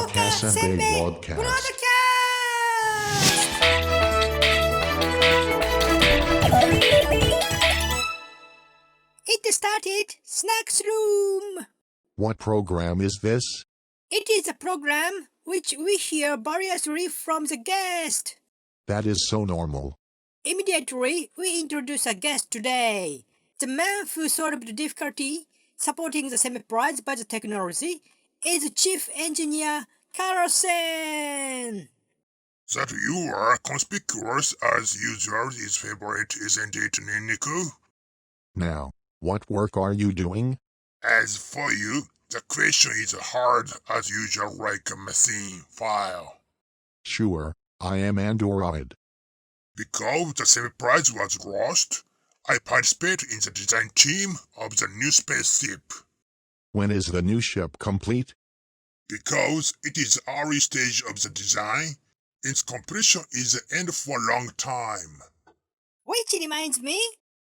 SOKA Senbei broadcast. It started Snacks Room. What program is this? It is a program which we hear variously from the guest. That is so normal. Immediately, we introduce a guest today. The man who solved the difficulty supporting the semi-prize by the technology is Chief Engineer Karasen. That you are conspicuous as usual is favorite, isn't it, Ninniku? Now, what work are you doing? As for you, the question is hard as usual like a machine file. Sure, I am Android. Because the semi-prize was lost, I participate in the design team of the new spaceship. When is the new ship complete? Because it is the early stage of the design, its completion is the end for a long time. Which reminds me,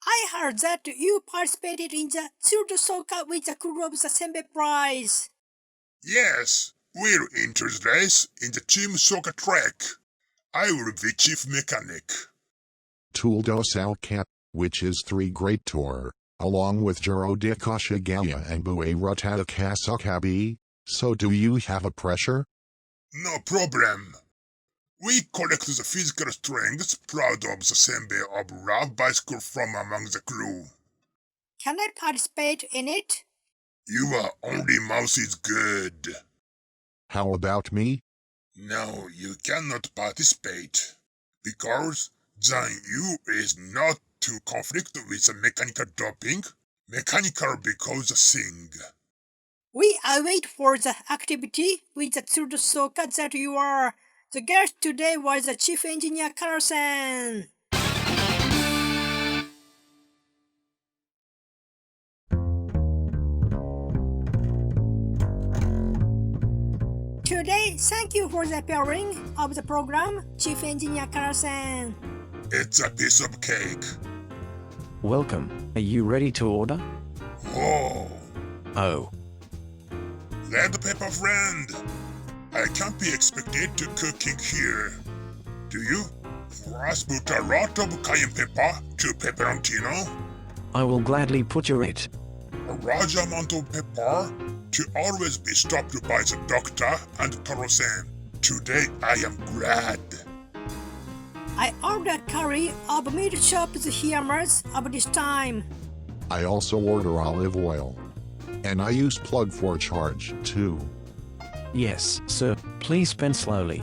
I heard that you participated in the SOKA with the crew of the Senbei prize. Yes, we'll enter the race in the team SOKA TREK. I will be chief mechanic. Tooldo Salcat, which is 3 great tour, along with Juro de Koshigaya and Bue Rotata Kasakabi. So do you have a pressure? No problem. We collect the physical strengths proud of the Senbei of love bicycle from among the crew. Can I participate in it? Your only mouth is good. How about me? No, you cannot participate. Because then you is not to conflict with the mechanical doping. Mechanical because the thing. We await for the activity with the SOKA that you are. The guest today was the Chief Engineer Karasen. Today, thank you for the appearing of the program, Chief Engineer Karasen. It's a piece of cake. Welcome. Are you ready to order? Whoa. Oh. Red pepper friend. I can't be expected to cooking here. Do you? First put a lot of cayenne pepper to pepperoncino. I will gladly put you it. A large amount of pepper to always be stopped by the doctor and Karasen. Today I am glad. I order curry of meat chops hammers of this time. I also order olive oil. And I use plug for charge, too. Yes, sir. Please spend slowly.